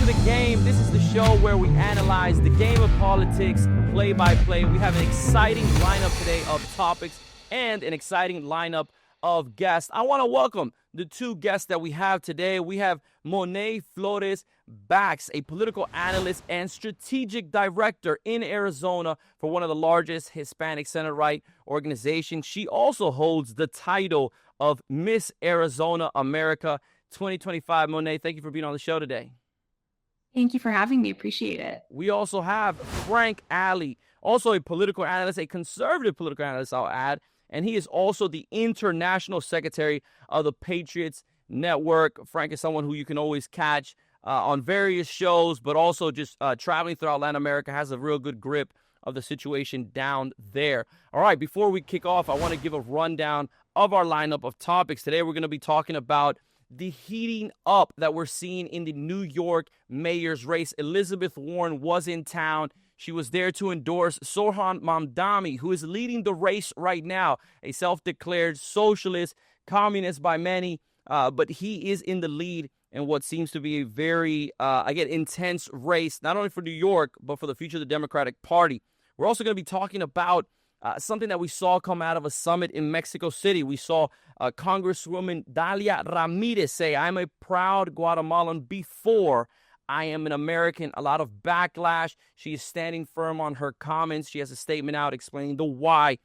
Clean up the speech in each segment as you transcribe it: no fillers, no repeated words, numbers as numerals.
to The Game. This is the show where we analyze the game of politics play by play. We have an exciting lineup today of topics and an exciting lineup of guests. I want to welcome the two guests that we have today. We have Monet Flores Bacs, a political analyst and strategic director in Arizona for one of the largest Hispanic center-right organizations. She also holds the title of Miss Arizona America 2025. Monet, thank you for being on the show today. Thank you for having me. Appreciate it. We also have Frank Alley, also a political analyst, a conservative political analyst, I'll add, and he is also the international secretary of the Patriots Network. Frank is someone who you can always catch on various shows, but also just traveling throughout Latin America, has a real good grip of the situation down there. All right, before we kick off, I want to give a rundown of our lineup of topics. Today, we're going to be talking about the heating up that we're seeing in the New York mayor's race. Elizabeth Warren was in town. She was there to endorse Zoran Mamdani, who is leading the race right now, a self-declared socialist, communist by many, but he is in the lead in what seems to be a very, intense race, not only for New York, but for the future of the Democratic Party. We're also going to be talking about something that we saw come out of a summit in Mexico City. We saw Congresswoman Dalia Ramirez say, "I'm a proud Guatemalan before I am an American." A lot of backlash. She is standing firm on her comments. She has a statement out explaining the why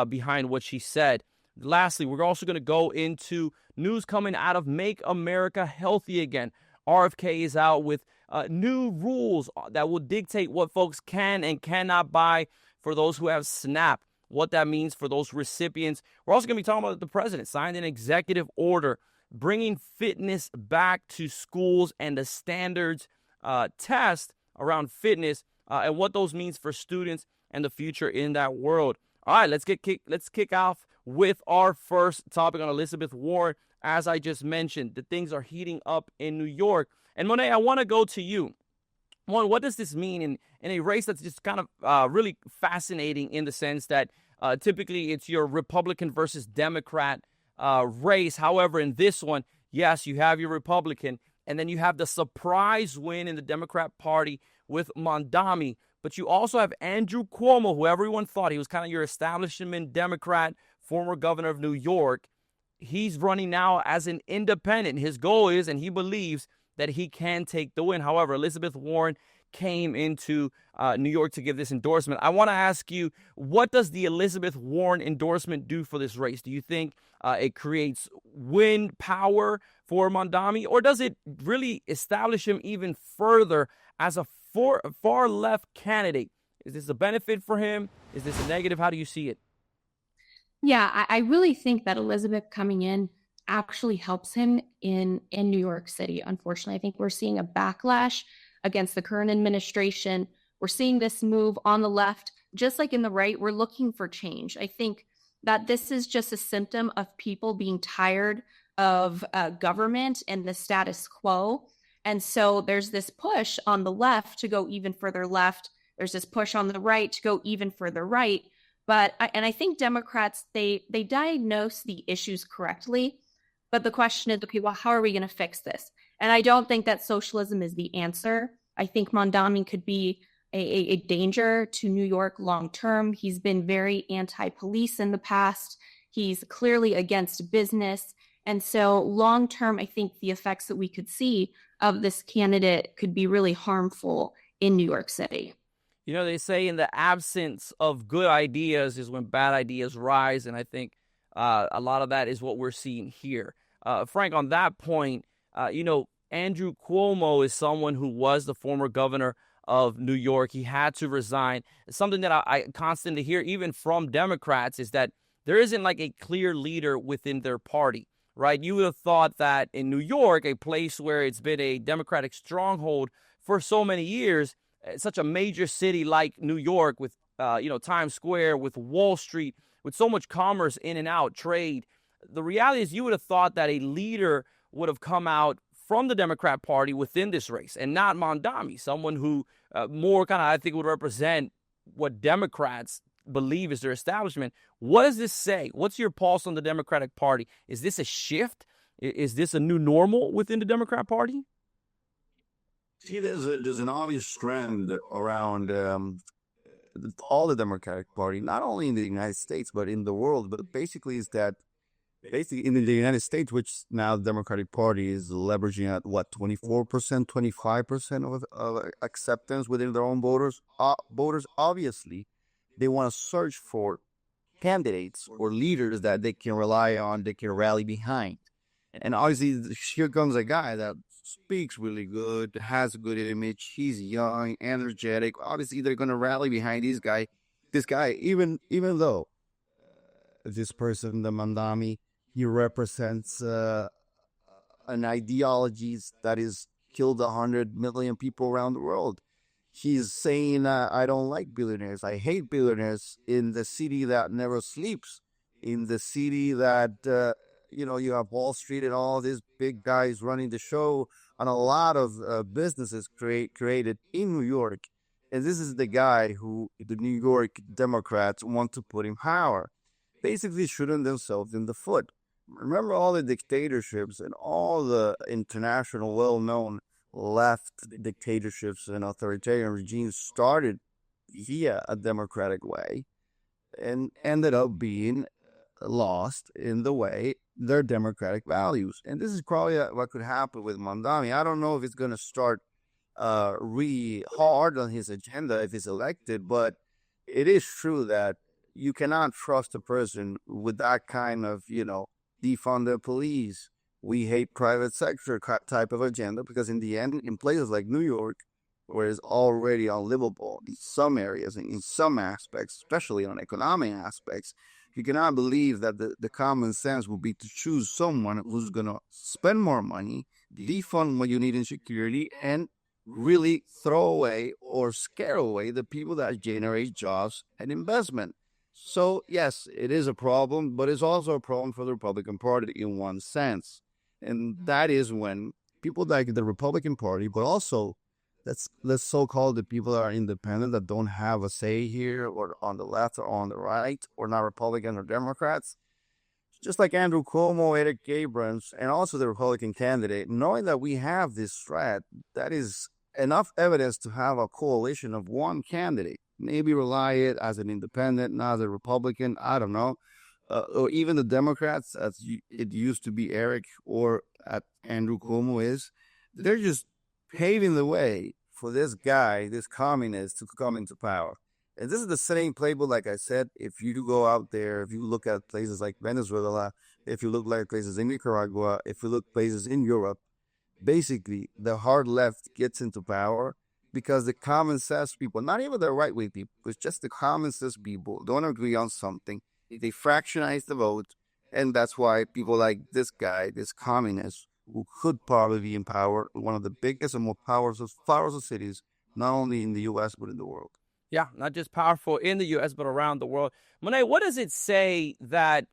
behind what she said. Lastly, we're also going to go into news coming out of Make America Healthy Again. RFK is out with new rules that will dictate what folks can and cannot buy for those who have SNAP, what that means for those recipients. We're also going to be talking about the president signed an executive order bringing fitness back to schools and the standards test around fitness and what those means for students and the future in that world. All right, let's kick off with our first topic on Elizabeth Warren. As I just mentioned, the things are heating up in New York. And Monet, I want to go to you. One, what does this mean in a race that's just kind of really fascinating in the sense that typically it's your Republican versus Democrat race. However, in this one, yes, you have your Republican, and then you have the surprise win in the Democrat Party with Mamdani. But you also have Andrew Cuomo, who everyone thought he was kind of your establishment Democrat, former governor of New York. He's running now as an independent. His goal is, and he believes, that he can take the win. However, Elizabeth Warren came into New York to give this endorsement. I want to ask you, what does the Elizabeth Warren endorsement do for this race? Do you think it creates win power for Mamdani, or does it really establish him even further as a far left candidate? Is this a benefit for him? Is this a negative? How do you see it? Yeah, I really think that Elizabeth coming in actually helps him in New York City. Unfortunately, I think we're seeing a backlash against the current administration. We're seeing this move on the left, just like in the right. We're looking for change. I think that this is just a symptom of people being tired of government and the status quo. And so there's this push on the left to go even further left. There's this push on the right to go even further right. But I think Democrats, they diagnose the issues correctly. But the question is, okay, well, how are we going to fix this? And I don't think that socialism is the answer. I think Mamdani could be a danger to New York long term. He's been very anti-police in the past. He's clearly against business. And so long term, I think the effects that we could see of this candidate could be really harmful in New York City. You know, they say in the absence of good ideas is when bad ideas rise. And I think a lot of that is what we're seeing here. Frank, on that point, Andrew Cuomo is someone who was the former governor of New York. He had to resign. Something that I constantly hear, even from Democrats, is that there isn't like a clear leader within their party, right? You would have thought that in New York, a place where it's been a Democratic stronghold for so many years, such a major city like New York with, Times Square, with Wall Street, with so much commerce in and out, trade. The reality is you would have thought that a leader would have come out from the Democrat Party within this race and not Mamdani, someone who more kind of, I think, would represent what Democrats believe is their establishment. What does this say? What's your pulse on the Democratic Party? Is this a shift? Is this a new normal within the Democrat Party? See, there's an obvious trend around all the Democratic Party, not only in the United States but in the world. But basically, is that basically in the United States, which now the Democratic Party is leveraging at what 24%, 25% of acceptance within their own voters. Voters obviously they want to search for candidates or leaders that they can rely on, they can rally behind. And obviously, here comes a guy that speaks really good, has a good image. He's young, energetic. Obviously, they're going to rally behind this guy. This guy, even though this person, the Mamdani, he represents an ideology that is killed 100 million people around the world. He's saying, I don't like billionaires. I hate billionaires in the city that never sleeps, in the city that, you have Wall Street and all these big guys running the show, and a lot of businesses created in New York. And this is the guy who the New York Democrats want to put in power, basically shooting themselves in the foot. Remember all the dictatorships and all the international well-known left dictatorships and authoritarian regimes started via a democratic way and ended up being lost in the way their democratic values. And this is probably what could happen with Mamdani. I don't know if it's going to start really hard on his agenda if he's elected, but it is true that you cannot trust a person with that kind of, defund the police, we hate private sector type of agenda, because in the end, in places like New York, where it's already unlivable in some areas and in some aspects, especially on economic aspects, you cannot believe that the common sense would be to choose someone who's going to spend more money, defund what you need in security, and really throw away or scare away the people that generate jobs and investment. So, yes, it is a problem, but it's also a problem for the Republican Party in one sense. And that is when people like the Republican Party, but also let's so-called the people that are independent, that don't have a say here, or on the left or on the right, or not Republican or Democrats, just like Andrew Cuomo, Eric Abrams, and also the Republican candidate, knowing that we have this threat, that is enough evidence to have a coalition of one candidate. Maybe rely it as an independent, not as a Republican, I don't know. Or even the Democrats, as it used to be Eric or Andrew Cuomo is, they're just paving the way for this guy, this communist, to come into power. And this is the same playbook, like I said. If you go out there, if you look at places like Venezuela, if you look like places in Nicaragua, if you look places in Europe, basically the hard left gets into power because the common sense people, not even the right wing people, it's just the common sense people, don't agree on something. They fractionize the vote, and that's why people like this guy, this communist, who could probably be in power, one of the biggest and most powerful cities, not only in the U.S. but in the world. Yeah, not just powerful in the U.S. but around the world. Monet, what does it say that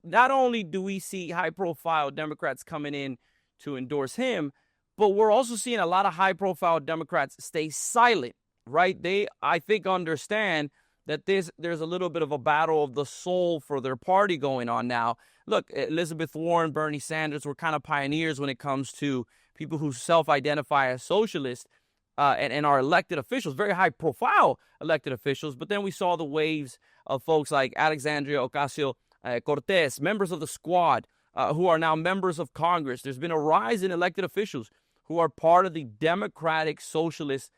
not only do we see high-profile Democrats coming in to endorse him, but we're also seeing a lot of high-profile Democrats stay silent, right? They, I think, understand that there's a little bit of a battle of the soul for their party going on now. Look, Elizabeth Warren, Bernie Sanders were kind of pioneers when it comes to people who self-identify as socialists and are elected officials, very high-profile elected officials. But then we saw the waves of folks like Alexandria Ocasio-Cortez, members of the Squad, who are now members of Congress. There's been a rise in elected officials who are part of the Democratic Socialist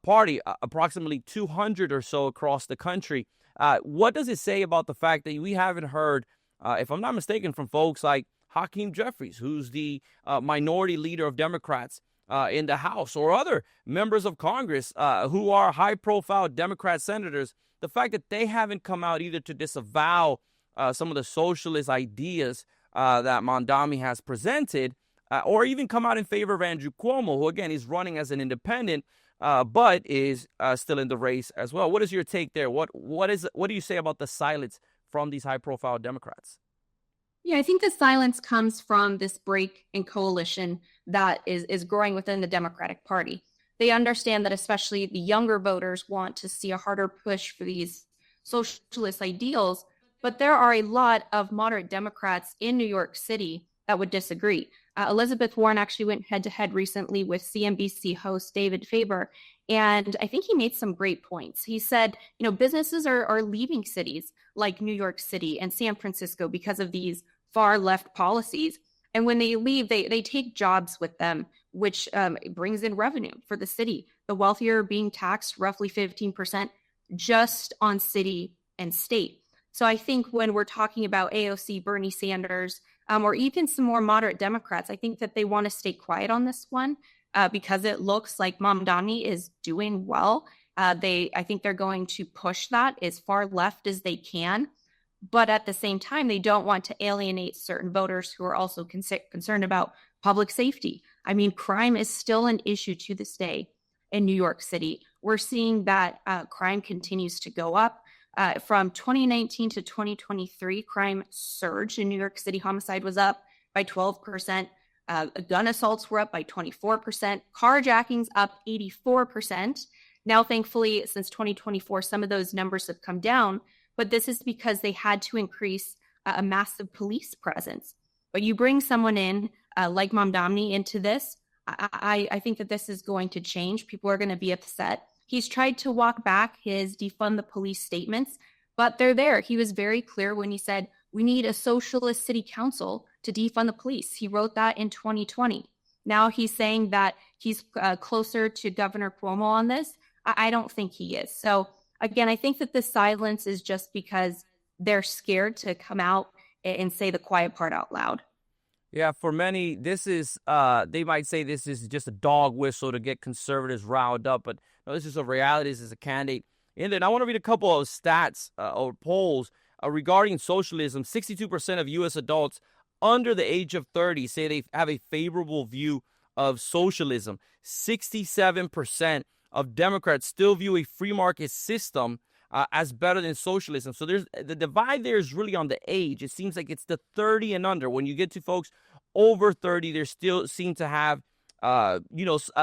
Party, approximately 200 or so across the country. What does it say about the fact that we haven't heard, if I'm not mistaken, from folks like Hakeem Jeffries, who's the minority leader of Democrats in the House, or other members of Congress who are high-profile Democrat senators, the fact that they haven't come out either to disavow some of the socialist ideas that Mamdani has presented, or even come out in favor of Andrew Cuomo, who, again, is running as an independent, but is still in the race as well. What is your take there? What do you say about the silence from these high-profile Democrats? Yeah, I think the silence comes from this break in coalition that is growing within the Democratic Party. They understand that especially the younger voters want to see a harder push for these socialist ideals, but there are a lot of moderate Democrats in New York City that would disagree. Elizabeth Warren actually went head-to-head recently with CNBC host David Faber, and I think he made some great points. He said, businesses are leaving cities like New York City and San Francisco because of these far-left policies. And when they leave, they take jobs with them, which brings in revenue for the city. The wealthy are being taxed roughly 15% just on city and state. So I think when we're talking about AOC, Bernie Sanders, or even some more moderate Democrats, I think that they want to stay quiet on this one because it looks like Mamdani is doing well. I think they're going to push that as far left as they can. But at the same time, they don't want to alienate certain voters who are also concerned about public safety. I mean, crime is still an issue to this day in New York City. We're seeing that crime continues to go up. From 2019 to 2023, crime surged in New York City. Homicide was up by 12%. Gun assaults were up by 24%. Carjackings up 84%. Now, thankfully, since 2024, some of those numbers have come down, but this is because they had to increase a massive police presence. But you bring someone in like Mamdani into this, I think that this is going to change. People are going to be upset. He's tried to walk back his defund the police statements, but they're there. He was very clear when he said, we need a socialist city council to defund the police. He wrote that in 2020. Now he's saying that he's closer to Governor Cuomo on this. I don't think he is. So again, I think that the silence is just because they're scared to come out and say the quiet part out loud. Yeah, for many, this is, they might say this is just a dog whistle to get conservatives riled up, but no, this is a reality. This is a candidate. And then I want to read a couple of stats or polls regarding socialism. 62% of U.S. adults under the age of 30 say they have a favorable view of socialism. 67% of Democrats still view a free market system as better than socialism. So there's the divide there is really on the age. It seems like it's the 30 and under. When you get to folks over 30, they still seem to have,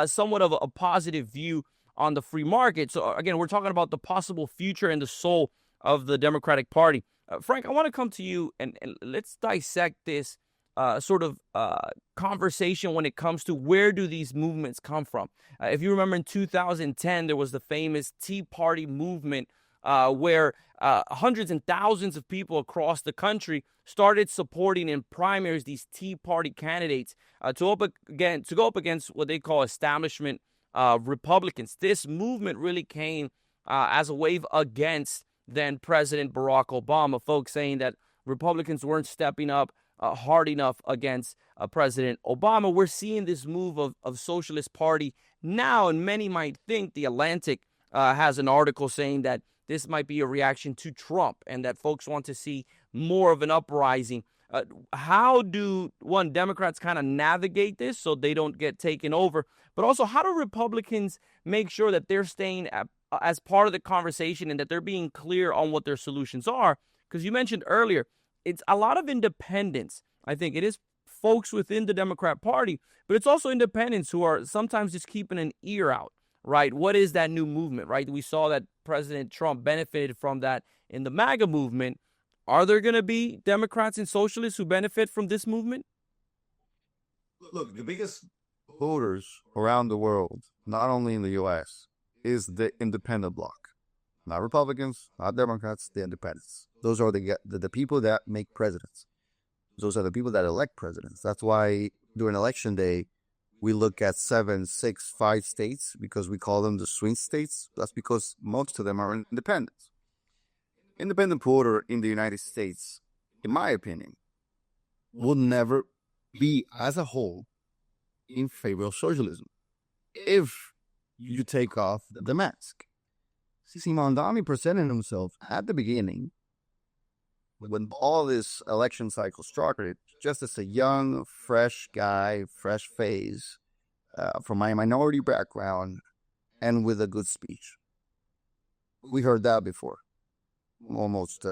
somewhat of a positive view on the free market. So again, we're talking about the possible future and the soul of the Democratic Party. Frank, I want to come to you and let's dissect this conversation when it comes to where do these movements come from. If you remember in 2010, there was the famous Tea Party movement where hundreds and thousands of people across the country started supporting in primaries these Tea Party candidates to go up against what they call establishment Republicans. This movement really came as a wave against then President Barack Obama, folks saying that Republicans weren't stepping up hard enough against President Obama. We're seeing this move of Socialist Party now, and many might think the Atlantic has an article saying that this might be a reaction to Trump and that folks want to see more of an uprising. How do Democrats kind of navigate this so they don't get taken over? But also, how do Republicans make sure that they're staying as part of the conversation and that they're being clear on what their solutions are? Because you mentioned earlier, it's a lot of independents. I think it is folks within the Democrat Party, but it's also independents who are sometimes just keeping an ear out, right? What is that new movement, right? We saw that President Trump benefited from that in the MAGA movement. Are there going to be Democrats and socialists who benefit from this movement? Look, the biggest voters around the world, not only in the U.S., is the independent bloc. Not Republicans, not Democrats, the independents. Those are the people that make presidents. Those are the people that elect presidents. That's why during election day, we look at 7, 6, 5 states because we call them the swing states. That's because most of them are independents. Independent voter in the United States, in my opinion, will never be as a whole in favor of socialism if you take off the mask. See, Mamdani presented himself at the beginning when all this election cycle started just as a young, fresh guy, fresh face from my minority background and with a good speech. We heard that before. Almost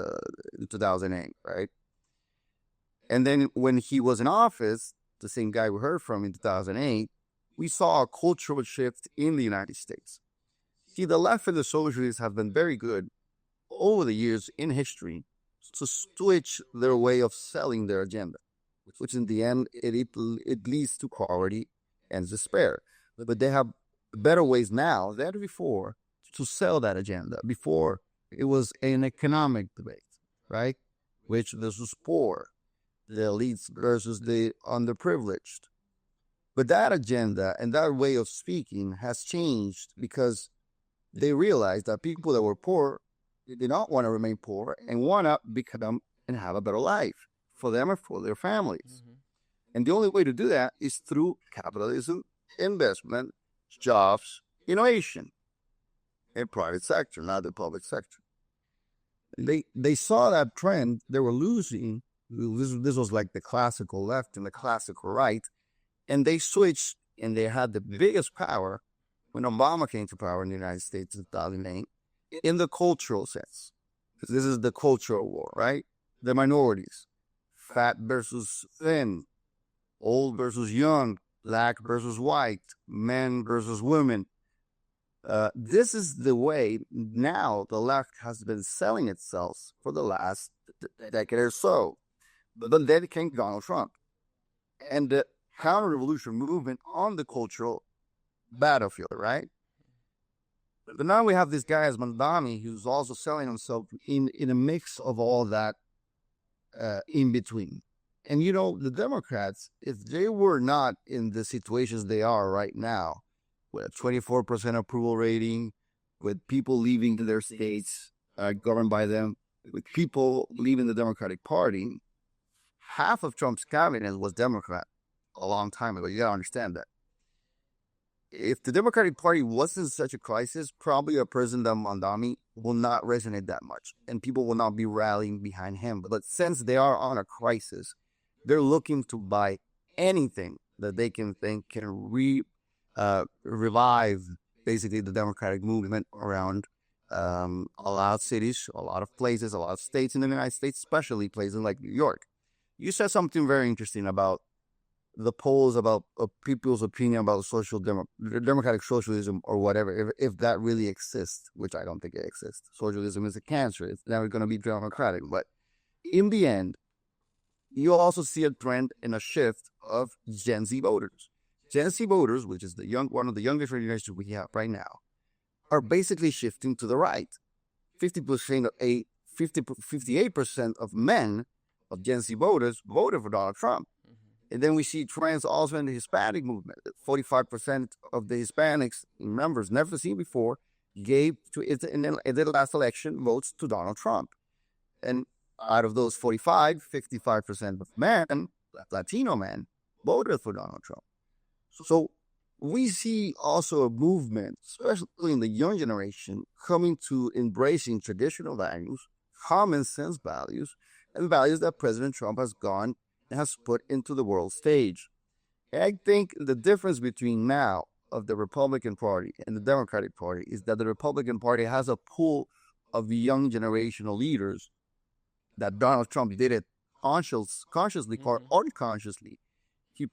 2008, right? And then when he was in office, the same guy we heard from in 2008, we saw a cultural shift in the United States. See, the left and the socialists have been very good over the years in history to switch their way of selling their agenda which in the end, it leads to poverty and despair. But they have better ways now than before to sell that agenda. Before, it was an economic debate, right? Rich versus poor, the elites versus the underprivileged. But that agenda and that way of speaking has changed because they realized that people that were poor did not want to remain poor and want to become and have a better life for them or for their families. And the only way to do that is through capitalism, investment, jobs, innovation, and private sector, not the public sector. They saw that trend. They were losing. This was like the classical left and the classical right. And they switched, and they had the biggest power when Obama came to power in the United States in 2008, in the cultural sense. Because this is the cultural war, right? The minorities, fat versus thin, old versus young, black versus white, men versus women. This is the way now the left has been selling itself for the last decade or so. But then came Donald Trump and the counter-revolution movement on the cultural battlefield, right? But now we have this guy as Mamdani, who's also selling himself in a mix of all that in between. And, you know, the Democrats, if they were not in the situations they are right now, with a 24% approval rating, with people leaving their states governed by them, with people leaving the Democratic Party, half of Trump's cabinet was Democrat a long time ago. You got to understand that. If the Democratic Party wasn't such a crisis, probably a president like Mamdani will not resonate that much, and people will not be rallying behind him. But since they are on a crisis, they're looking to buy anything that they can think can revive basically the democratic movement around a lot of cities, a lot of places, a lot of states in the United States, especially places like New York. You said something very interesting about the polls about people's opinion about democratic socialism or whatever, if that really exists, which I don't think it exists. Socialism is a cancer. It's never going to be democratic. But in the end, you'll also see a trend and a shift of Gen Z voters. Gen Z voters, which is one of the youngest generations we have right now, are basically shifting to the right. 58% of men, of Gen Z voters, voted for Donald Trump. And then we see trends also in the Hispanic movement. 45% of the Hispanics, members never seen before, gave to it in the last election votes to Donald Trump. And out of those 55% of men, Latino men, voted for Donald Trump. So we see also a movement, especially in the young generation, coming to embracing traditional values, common sense values, and values that President Trump has put into the world stage. And I think the difference between now of the Republican Party and the Democratic Party is that the Republican Party has a pool of young generational leaders that Donald Trump did it consciously or unconsciously. He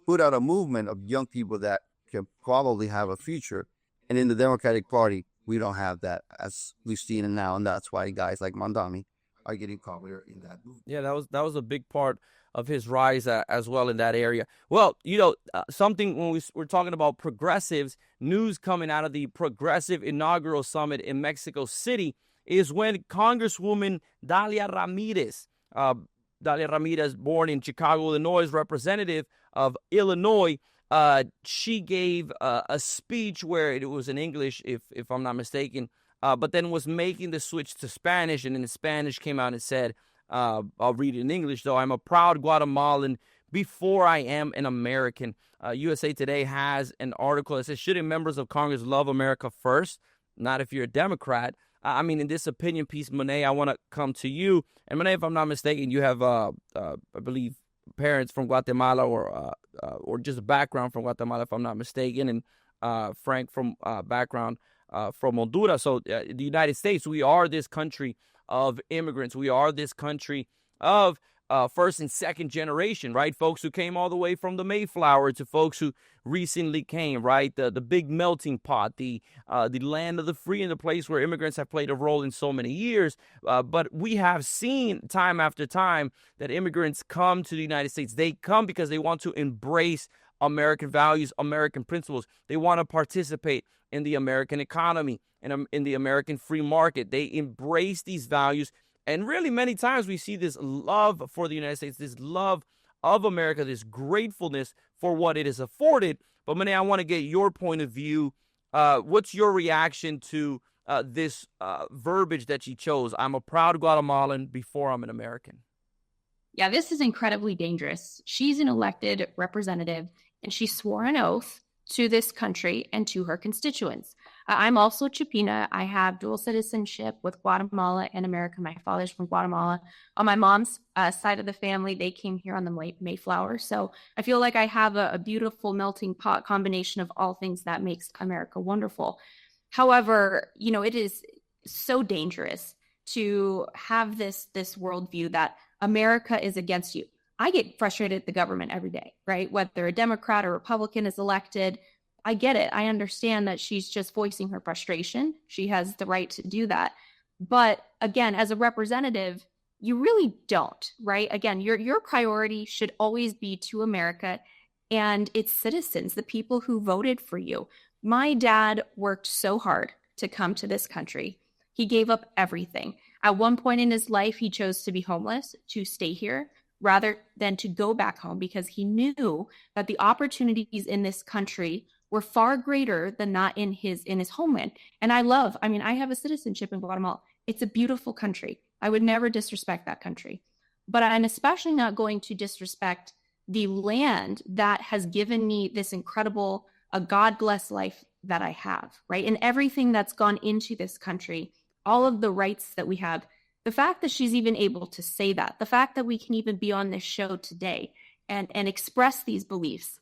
put out a movement of young people that can probably have a future. And in the Democratic Party, we don't have that as we've seen it now. And that's why guys like Mamdani are getting popular in that movement. Yeah, that was a big part of his rise as well in that area. Well, you know, something when we're talking about progressives, news coming out of the Progressive Inaugural Summit in Mexico City is when Congresswoman Dalia Ramirez, born in Chicago, Illinois, representative of Illinois, she gave a speech where it was in English, if I'm not mistaken, but then was making the switch to Spanish, and in Spanish came out and said, I'll read it in English, though, I'm a proud Guatemalan before I am an American. USA Today has an article that says, shouldn't members of Congress love America first? Not if you're a Democrat. I mean, in this opinion piece, Monet, I want to come to you. And Monet, if I'm not mistaken, you have, I believe, parents from Guatemala or just a background from Guatemala, if I'm not mistaken, and Frank from background from Honduras. So the United States, we are this country of immigrants. We are this country of first and second generation, right? Folks who came all the way from the Mayflower to folks who recently came, right? The big melting pot, the land of the free, and the place where immigrants have played a role in so many years. But we have seen time after time that immigrants come to the United States. They come because they want to embrace American values, American principles. They want to participate in the American economy and in the American free market. They embrace these values. And really, many times we see this love for the United States, this love of America, this gratefulness for what it has afforded. But Monet, I want to get your point of view. What's your reaction to this verbiage that she chose? I'm a proud Guatemalan before I'm an American. Yeah, this is incredibly dangerous. She's an elected representative, and she swore an oath to this country and to her constituents. I'm also Chipina. I have dual citizenship with Guatemala and America. My father's from Guatemala. On my mom's side of the family, they came here on the Mayflower. So I feel like I have a beautiful melting pot combination of all things that makes America wonderful. However, it is so dangerous to have this worldview that America is against you. I get frustrated at the government every day, right? Whether a Democrat or Republican is elected, I get it. I understand that she's just voicing her frustration. She has the right to do that. But again, as a representative, you really don't, right? Again, your priority should always be to America and its citizens, the people who voted for you. My dad worked so hard to come to this country. He gave up everything. At one point in his life, he chose to be homeless, to stay here, rather than to go back home, because he knew that the opportunities in this country were far greater than not in his homeland. And I have a citizenship in Guatemala. It's a beautiful country. I would never disrespect that country. But I'm especially not going to disrespect the land that has given me this incredible, a God-blessed life that I have, right? And everything that's gone into this country, all of the rights that we have. The fact that she's even able to say that, the fact that we can even be on this show today and express these beliefs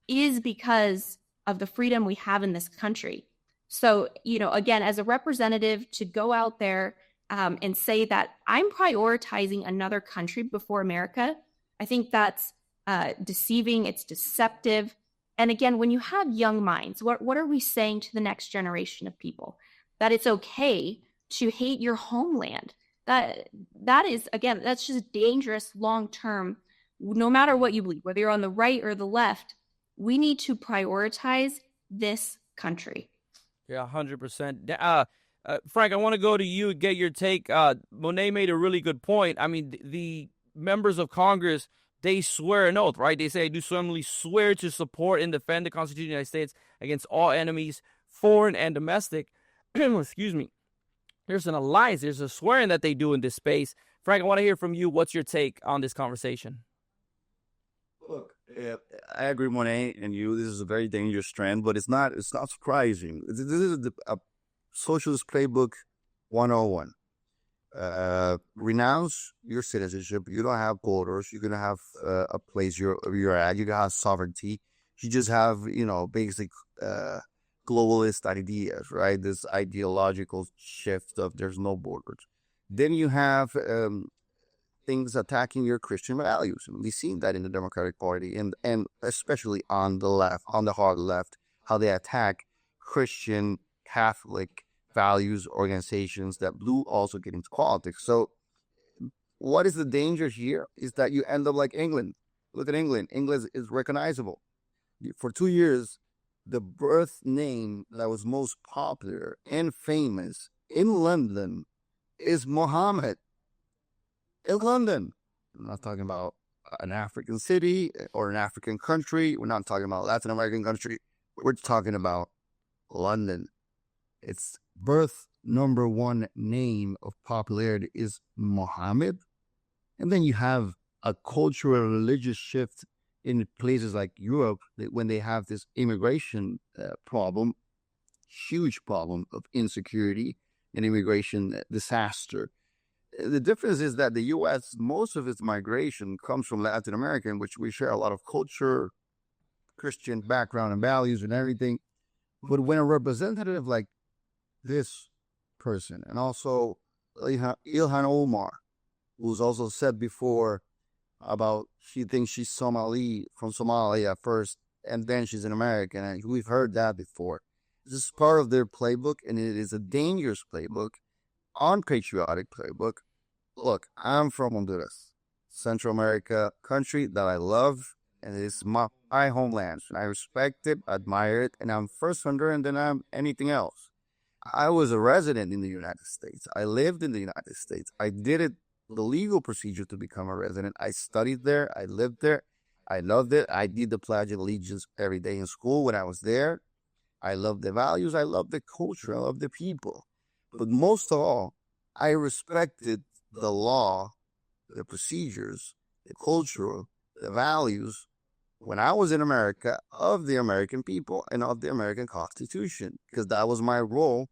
is because of the freedom we have in this country. So, again, as a representative, to go out there and say that I'm prioritizing another country before America, I think that's deceiving. It's deceptive. And again, when you have young minds, what are we saying to the next generation of people? That it's okay to hate your homeland. That is, again, that's just dangerous long-term. No matter what you believe, whether you're on the right or the left, we need to prioritize this country. Yeah, 100%. Frank, I want to go to you and get your take. Monet made a really good point. I mean, the members of Congress, they swear an oath, right? They say, I do solemnly swear to support and defend the Constitution of the United States against all enemies, foreign and domestic. Excuse me. There's an alliance. There's a swearing that they do in this space. Frank, I want to hear from you. What's your take on this conversation? Look, I agree, Monet, and you. This is a very dangerous trend, but it's not surprising. This is a socialist playbook 101. Renounce your citizenship. You don't have borders. You're gonna have a place you're at. You gotta have sovereignty. You just have basic globalist ideas, right? This ideological shift of there's no borders. Then you have things attacking your Christian values. And we've seen that in the Democratic Party and especially on the left, on the hard left, how they attack Christian, Catholic values organizations that blue also get into politics. So what is the danger here is that you end up like England. Look at England. England is recognizable. For 2 years, the birth name that was most popular and famous in London is Mohammed. In London. I'm not talking about an African city or an African country. We're not talking about Latin American country. We're talking about London. Its birth number one name of popularity is Mohammed. And then you have a cultural religious shift in places like Europe, when they have this immigration problem, huge problem of insecurity and immigration disaster. The difference is that the U.S., most of its migration comes from Latin America, in which we share a lot of culture, Christian background and values and everything. But when a representative like this person, and also Ilhan Omar, who's also said before about she thinks she's Somali from Somalia first, and then she's an American. And we've heard that before. This is part of their playbook, and it is a dangerous playbook, unpatriotic playbook. Look, I'm from Honduras, Central America country that I love, and it is my homeland. I respect it, admire it, and I'm first Honduran, then I'm anything else. I was a resident in the United States. I lived in the United States. I did it, the legal procedure to become a resident. I studied there. I lived there. I loved it. I did the Pledge of Allegiance every day in school when I was there. I love the values. I love the culture. I love the people. But most of all, I respected the law, the procedures, the culture, the values when I was in America of the American people and of the American Constitution, because that was my role,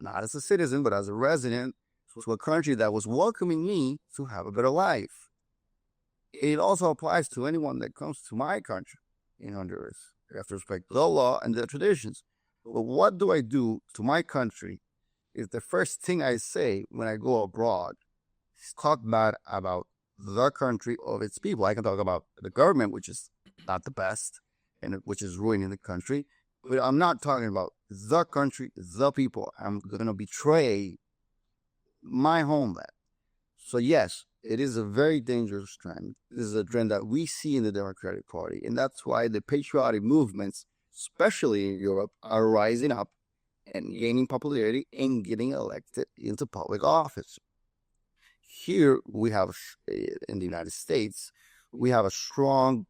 not as a citizen, but as a resident to a country that was welcoming me to have a better life. It also applies to anyone that comes to my country in Honduras. You have to respect the law and the traditions. But what do I do to my country is the first thing I say when I go abroad is talk bad about the country of its people. I can talk about the government, which is not the best, and which is ruining the country. But I'm not talking about the country, the people. I'm going to betray my homeland. So yes, it is a very dangerous trend. This is a trend that we see in the Democratic Party. And that's why the patriotic movements, especially in Europe, are rising up and gaining popularity and getting elected into public office. Here we have, in the United States, we have a strong,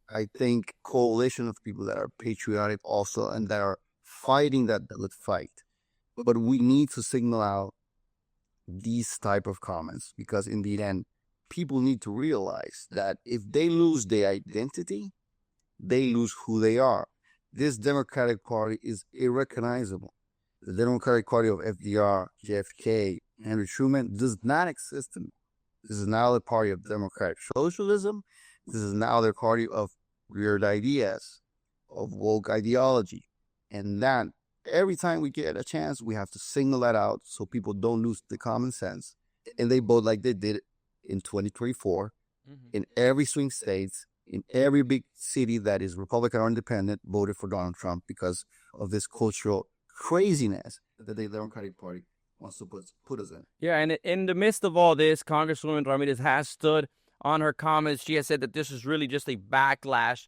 I think, coalition of people that are patriotic also and that are fighting that good fight. But we need to signal out these type of comments, because in the end, people need to realize that if they lose their identity, they lose who they are. This Democratic Party is irrecognizable. The Democratic Party of FDR, JFK, Henry Truman does not exist anymore. This is now the party of democratic socialism. This is now the party of weird ideas, of woke ideology. And that every time we get a chance, we have to signal that out so people don't lose the common sense. And they vote like they did in 2024, in every swing states, in every big city that is Republican or independent, voted for Donald Trump because of this cultural craziness that the Democratic Party wants to put us in. Yeah, and in the midst of all this, Congresswoman Ramirez has stood on her comments. She has said that this is really just a backlash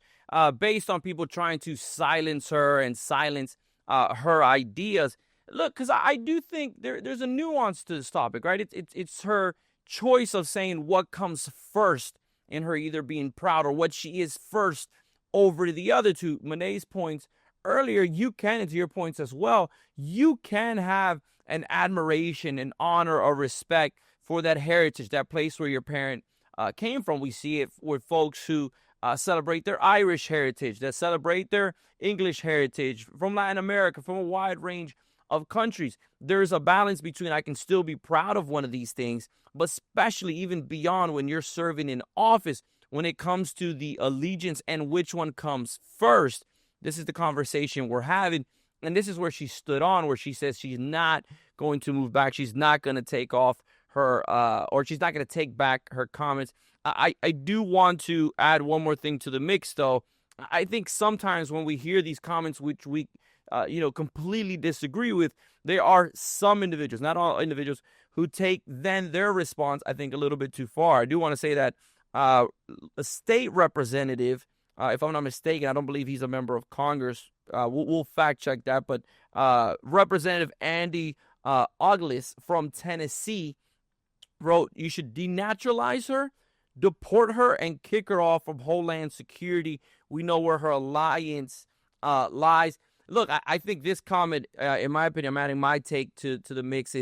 based on people trying to silence her and silence her ideas. Look, because I do think there's a nuance to this topic, right? It's her choice of saying what comes first in her either being proud or what she is first over the other two. Monet's points earlier, you can, and to your points as well, you can have an admiration, an honor, or respect for that heritage, that place where your parent came from. We see it with folks who celebrate their Irish heritage, that celebrate their English heritage, from Latin America, from a wide range of countries. There's a balance between I can still be proud of one of these things, but especially even beyond when you're serving in office, when it comes to the allegiance and which one comes first. This is the conversation we're having. And this is where she stood on, where she says she's not going to move back. She's not going to take off her, or she's not going to take back her comments. I do want to add one more thing to the mix, though. I think sometimes when we hear these comments, which we, completely disagree with, there are some individuals, not all individuals, who take then their response, I think, a little bit too far. I do want to say that a state representative, if I'm not mistaken, I don't believe he's a member of Congress. We'll fact check that. But Representative Andy Ogles from Tennessee wrote, "You should denaturalize her, deport her, and kick her off from Homeland Security. We know where her alliance lies." Look, I think this comment, in my opinion, I'm adding my take to the mix,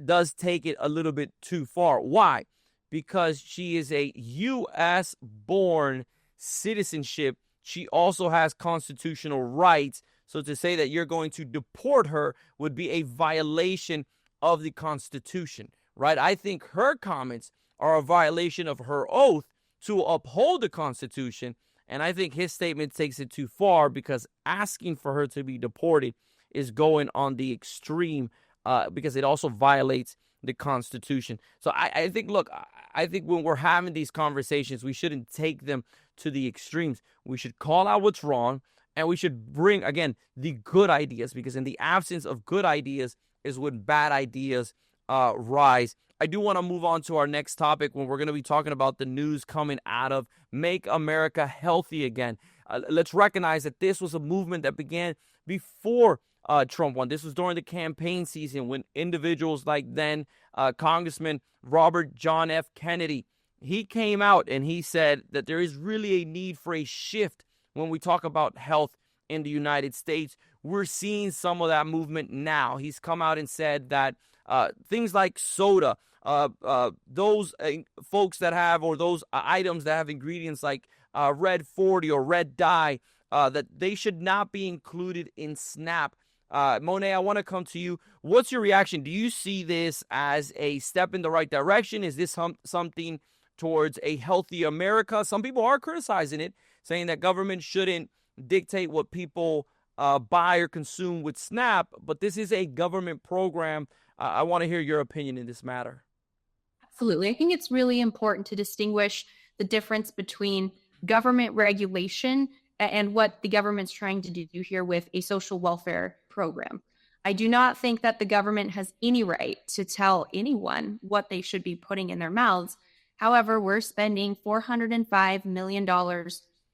does take it a little bit too far. Why? Because she is a U.S.-born citizenship. She also has constitutional rights. So to say that you're going to deport her would be a violation of the Constitution, right? I think her comments are a violation of her oath to uphold the Constitution. And I think his statement takes it too far, because asking for her to be deported is going on the extreme, because it also violates the Constitution. So I think, look, I think when we're having these conversations, we shouldn't take them to the extremes. We should call out what's wrong, and we should bring, again, the good ideas, because in the absence of good ideas is when bad ideas rise. I do want to move on to our next topic when we're going to be talking about the news coming out of Make America Healthy Again. Let's recognize that this was a movement that began before Trump won. This was during the campaign season when individuals like then Congressman Robert John F. Kennedy, he came out and he said that there is really a need for a shift when we talk about health in the United States. We're seeing some of that movement now. He's come out and said that things like soda, those folks that have, or those items that have ingredients like red 40 or red dye, that they should not be included in SNAP. Monet, I want to come to you. What's your reaction? Do you see this as a step in the right direction? Is this something towards a healthy America? Some people are criticizing it, saying that government shouldn't dictate what people buy or consume with SNAP, but this is a government program. I want to hear your opinion in this matter. Absolutely. I think it's really important to distinguish the difference between government regulation and what the government's trying to do here with a social welfare program. I do not think that the government has any right to tell anyone what they should be putting in their mouths. However, we're spending $405 million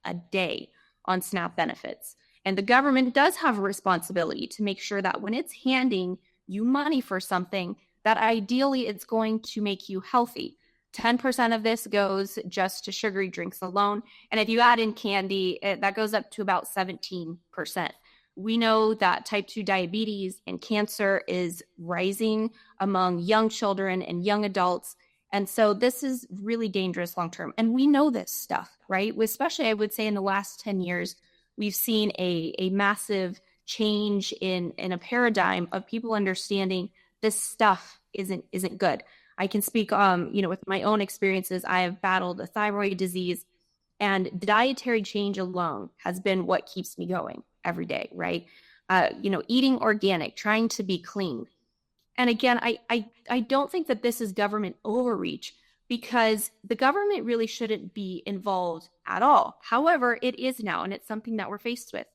a day on SNAP benefits. And the government does have a responsibility to make sure that when it's handing you money for something, that ideally it's going to make you healthy. 10% of this goes just to sugary drinks alone. And if you add in candy, that goes up to about 17%. We know that type 2 diabetes and cancer is rising among young children and young adults. And so this is really dangerous long term. And we know this stuff, right? Especially, I would say, in the last 10 years, we've seen a massive change in a paradigm of people understanding this stuff isn't good. I can speak, with my own experiences. I have battled a thyroid disease, and dietary change alone has been what keeps me going every day, right? Eating organic, trying to be clean. And again, I don't think that this is government overreach, because the government really shouldn't be involved at all. However, it is now, and it's something that we're faced with.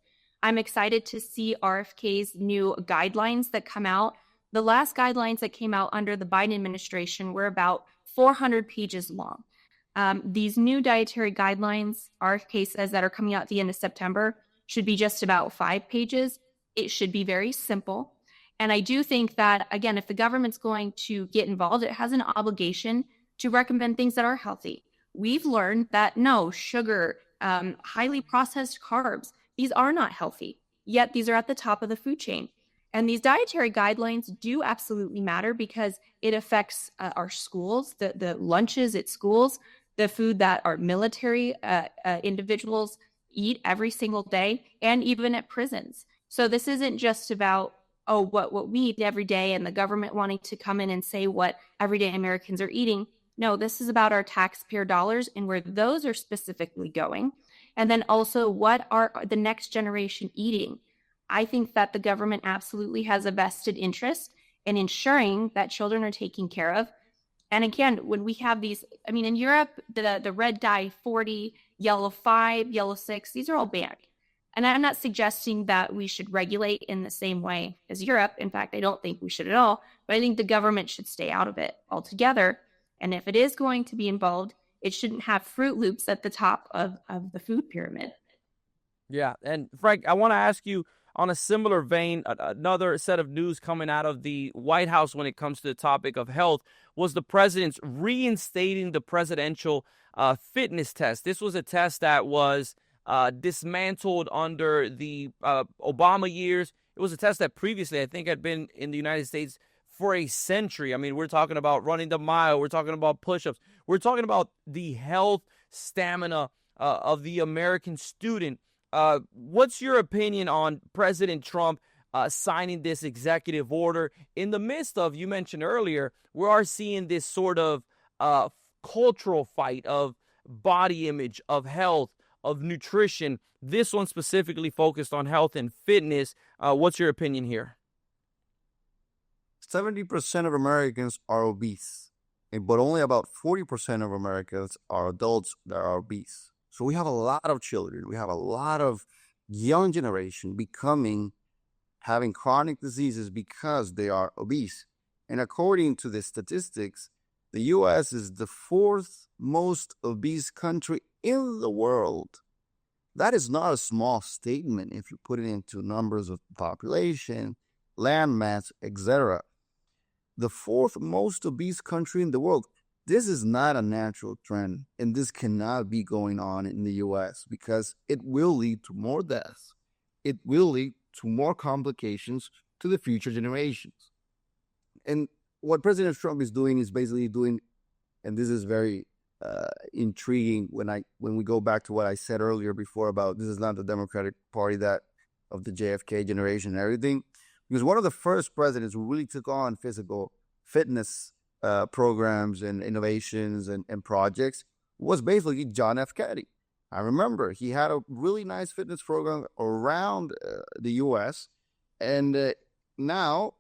I'm excited to see RFK's new guidelines that come out. The last guidelines that came out under the Biden administration were about 400 pages long. These new dietary guidelines, RFK says, that are coming out at the end of September should be just about 5 pages. It should be very simple. And I do think that, again, if the government's going to get involved, it has an obligation to recommend things that are healthy. We've learned that no, sugar, highly processed carbs, these are not healthy, yet these are at the top of the food chain. And these dietary guidelines do absolutely matter, because it affects our schools, the lunches at schools, the food that our military individuals eat every single day, and even at prisons. So this isn't just about, what we eat every day and the government wanting to come in and say what everyday Americans are eating. No, this is about our taxpayer dollars and where those are specifically going. And then also, what are the next generation eating? I think that the government absolutely has a vested interest in ensuring that children are taken care of. And again, when we have these, in Europe, the red dye 40, yellow 5, yellow 6, these are all banned. And I'm not suggesting that we should regulate in the same way as Europe. In fact, I don't think we should at all. But I think the government should stay out of it altogether. And if it is going to be involved, it shouldn't have Fruit Loops at the top of the food pyramid. Yeah. And Frank, I want to ask you, on a similar vein, another set of news coming out of the White House when it comes to the topic of health was the president's reinstating the presidential fitness test. This was a test that was dismantled under the Obama years. It was a test that previously, I think, had been in the United States for a century. We're talking about running the mile. We're talking about push-ups. We're talking about the health stamina of the American student. What's your opinion on President Trump signing this executive order in the midst of, you mentioned earlier, we are seeing this sort of cultural fight of body image, of health, of nutrition, this one specifically focused on health and fitness. What's your opinion here? 70% of Americans are obese, but only about 40% of Americans are adults that are obese. So we have a lot of children. We have a lot of young generation having chronic diseases because they are obese. And according to the statistics, the U.S. is the fourth most obese country in the world. That is not a small statement if you put it into numbers of population, land mass, etc. The fourth most obese country in the world. This is not a natural trend, and this cannot be going on in the U.S. because it will lead to more deaths. It will lead to more complications to the future generations. And what President Trump is doing is basically doing, and this is very intriguing when we go back to what I said earlier before about this is not the Democratic Party that of the JFK generation and everything, because one of the first presidents who really took on physical fitness programs and innovations and projects was basically John F. Kennedy. I remember he had a really nice fitness program around the U.S. And now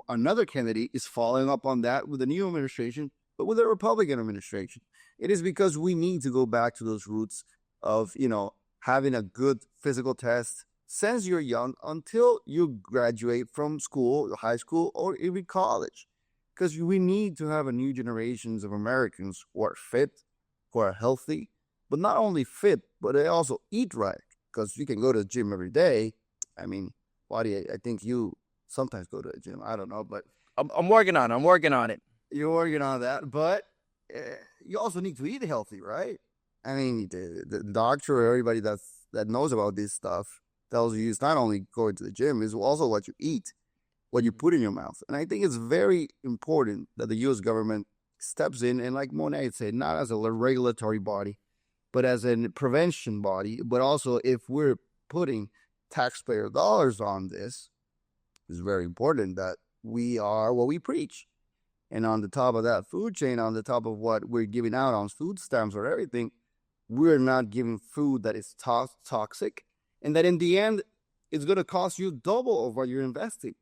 another Kennedy is following up on that with a new administration, but with a Republican administration. It is because we need to go back to those roots of, having a good physical test since you're young until you graduate from school, high school, or even college. Because we need to have a new generations of Americans who are fit, who are healthy, but not only fit, but they also eat right. Because you can go to the gym every day. I mean, Wadi, I think you sometimes go to the gym. I don't know, but I'm working on it. You're working on that, but you also need to eat healthy, right? I mean, the doctor or everybody that knows about this stuff tells you it's not only going to the gym, it's also what you eat, what you put in your mouth. And I think it's very important that the U.S. government steps in and, like Monet said, not as a regulatory body, but as a prevention body. But also, if we're putting taxpayer dollars on this, it's very important that we are what we preach. And on the top of that food chain, on the top of what we're giving out on food stamps or everything, we're not giving food that is toxic, and that in the end, it's going to cost you double of what you're investing.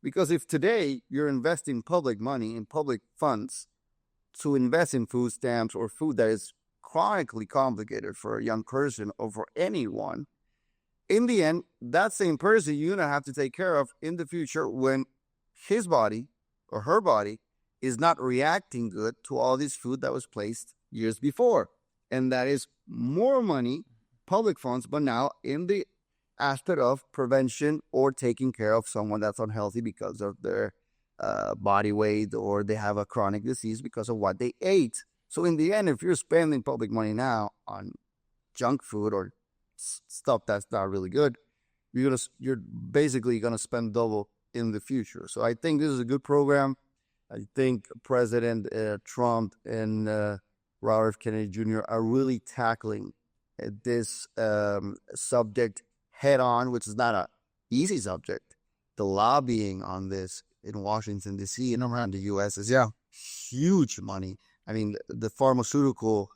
Because if today you're investing public money in public funds to invest in food stamps or food that is chronically complicated for a young person or for anyone, in the end, that same person you're going to have to take care of in the future when his body or her body is not reacting good to all this food that was placed years before. And that is more money, public funds, but now in the aspect of prevention or taking care of someone that's unhealthy because of their body weight, or they have a chronic disease because of what they ate. So in the end, if you're spending public money now on junk food or stuff that's not really good, you're basically gonna spend double in the future. So I think this is a good program. I think President Trump and Robert F. Kennedy Jr. are really tackling this subject head on, which is not an easy subject. The lobbying on this in Washington, D.C. and around the U.S. is huge money. I mean, the pharmaceutical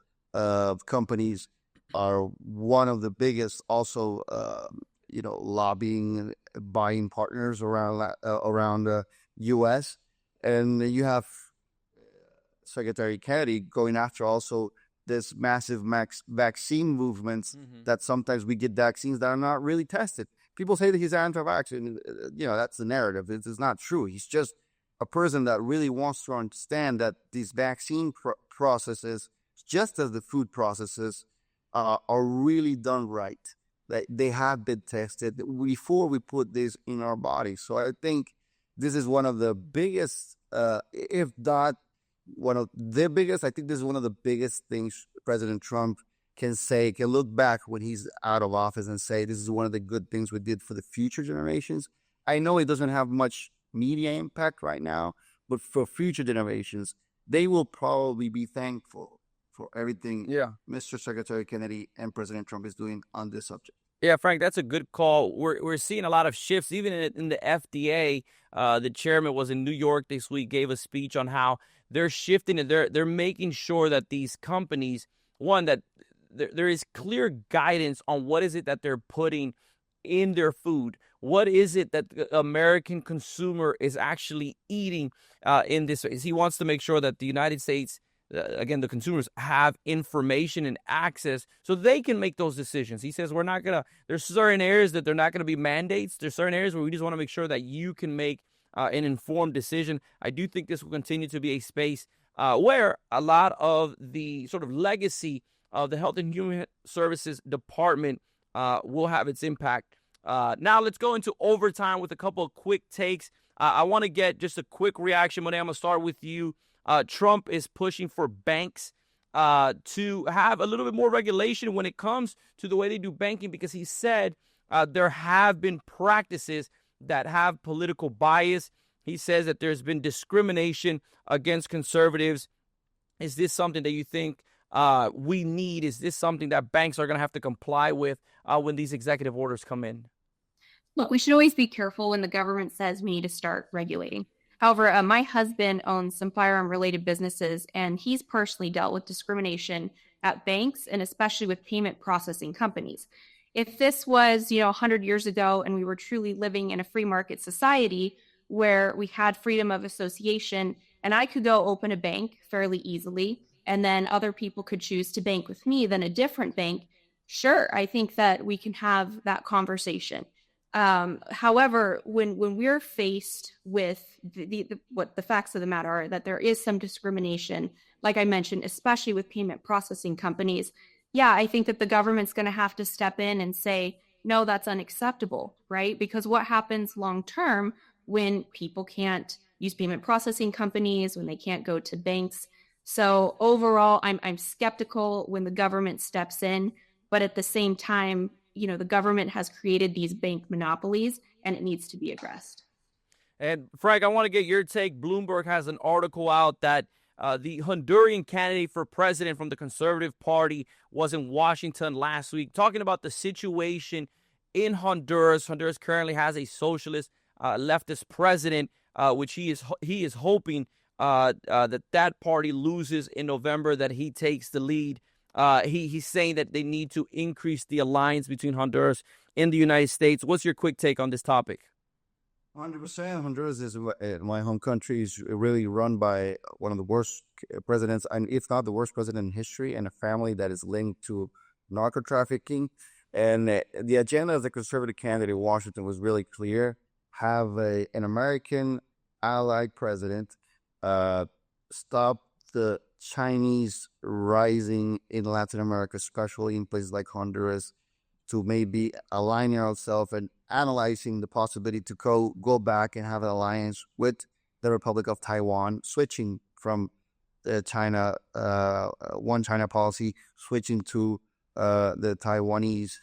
companies are one of the biggest also, lobbying, buying partners around the U.S. And you have Secretary Kennedy going after also this massive vaccine movements that sometimes we get vaccines that are not really tested. People say that he's anti-vaccine. That's the narrative. It is not true. He's just a person that really wants to understand that these vaccine processes, just as the food processes, are really done right. That they have been tested before we put this in our body. So I think this is one of the biggest, if not one of the biggest, I think this is one of the biggest things President Trump can look back when he's out of office and say, this is one of the good things we did for the future generations. I know it doesn't have much media impact right now, but for future generations, they will probably be thankful for everything Mr. Secretary Kennedy and President Trump is doing on this subject. Yeah, Frank, that's a good call. We're seeing a lot of shifts, even in the FDA. The chairman was in New York this week, gave a speech on how they're shifting and they're making sure that these companies, one, that there is clear guidance on what is it that they're putting in their food, what is it that the American consumer is actually eating in this phase. He wants to make sure that the United States, again, the consumers have information and access so they can make those decisions. He says there's certain areas that they're not going to be mandates. There's certain areas where we just want to make sure that you can make an informed decision. I do think this will continue to be a space where a lot of the sort of legacy of the Health and Human Services Department will have its impact. Now let's go into overtime with a couple of quick takes. I want to get just a quick reaction. Monet, I'm going to start with you. Trump is pushing for banks to have a little bit more regulation when it comes to the way they do banking, because he said there have been practices that have political bias. He says that there's been discrimination against conservatives. Is this something that you think we need? Is this something that banks are going to have to comply with when these executive orders come in? Look, we should always be careful when the government says we need to start regulating. However, my husband owns some firearm-related businesses, and he's personally dealt with discrimination at banks and especially with payment processing companies. If this was, 100 years ago and we were truly living in a free market society where we had freedom of association and I could go open a bank fairly easily and then other people could choose to bank with me than a different bank, sure, I think that we can have that conversation. However, when we're faced with what the facts of the matter are, that there is some discrimination, like I mentioned, especially with payment processing companies, yeah, I think that the government's going to have to step in and say, no, that's unacceptable, right? Because what happens long term when people can't use payment processing companies, when they can't go to banks? So overall, I'm skeptical when the government steps in, but at the same time, the government has created these bank monopolies and it needs to be addressed. And Frank, I want to get your take. Bloomberg has an article out that the Honduran candidate for president from the Conservative Party was in Washington last week talking about the situation in Honduras. Honduras currently has a socialist leftist president, which he is hoping that party loses in November, that he takes the lead. He's saying that they need to increase the alliance between Honduras and the United States. What's your quick take on this topic? 100%. Honduras is my home country. Is really run by one of the worst presidents, and if not the worst president in history, and a family that is linked to narco trafficking. And the agenda of the conservative candidate in Washington was really clear: have an American allied president, stop the Chinese rising in Latin America, especially in places like Honduras, to maybe aligning ourselves and analyzing the possibility to go back and have an alliance with the Republic of Taiwan, switching from the China one China policy, switching to the Taiwanese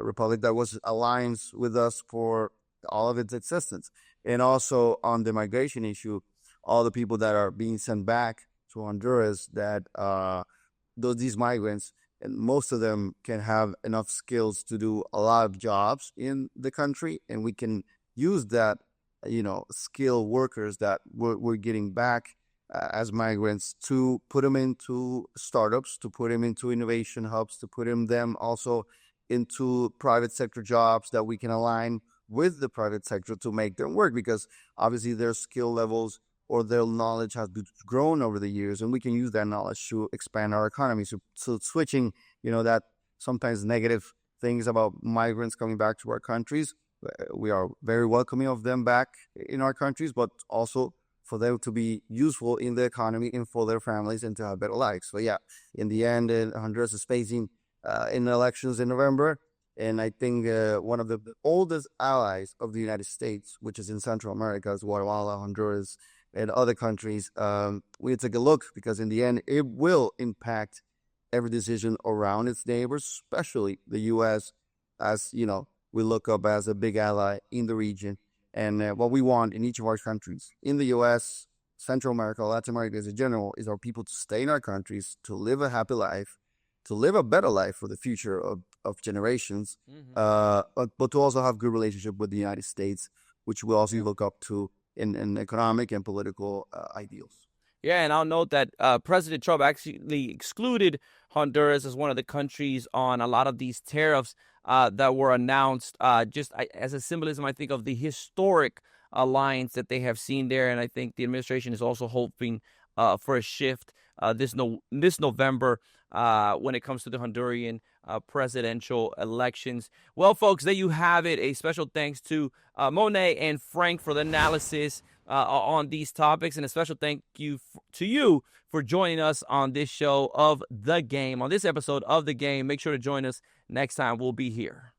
Republic that was alliance with us for all of its existence. And also on the migration issue, all the people that are being sent back to Honduras, that these migrants, and most of them can have enough skills to do a lot of jobs in the country, and we can use that, skilled workers that we're getting back as migrants to put them into startups, to put them into innovation hubs, to put them also into private sector jobs that we can align with the private sector to make them work, because obviously their skill levels or their knowledge has grown over the years, and we can use that knowledge to expand our economy. So switching, that sometimes negative things about migrants coming back to our countries, we are very welcoming of them back in our countries, but also for them to be useful in the economy and for their families and to have better lives. So yeah, in the end, Honduras is facing in elections in November. And I think one of the oldest allies of the United States, which is in Central America, is Guatemala, Honduras, and other countries. We take a look, because in the end, it will impact every decision around its neighbors, especially the U.S., as we look up as a big ally in the region. And what we want in each of our countries, in the U.S., Central America, Latin America as a general, is our people to stay in our countries, to live a happy life, to live a better life for the future of generations, but to also have good relationship with the United States, which we also look up to in economic and political ideals. Yeah, and I'll note that President Trump actually excluded Honduras as one of the countries on a lot of these tariffs that were announced, as a symbolism, I think, of the historic alliance that they have seen there. And I think the administration is also hoping for a shift this November when it comes to the Honduran presidential elections. Well, folks, there you have it. A special thanks to Monet and Frank for the analysis on these topics, and a special thank you to you for joining us on this show of The Game, on this episode of The Game. Make sure to join us next time. We'll be here.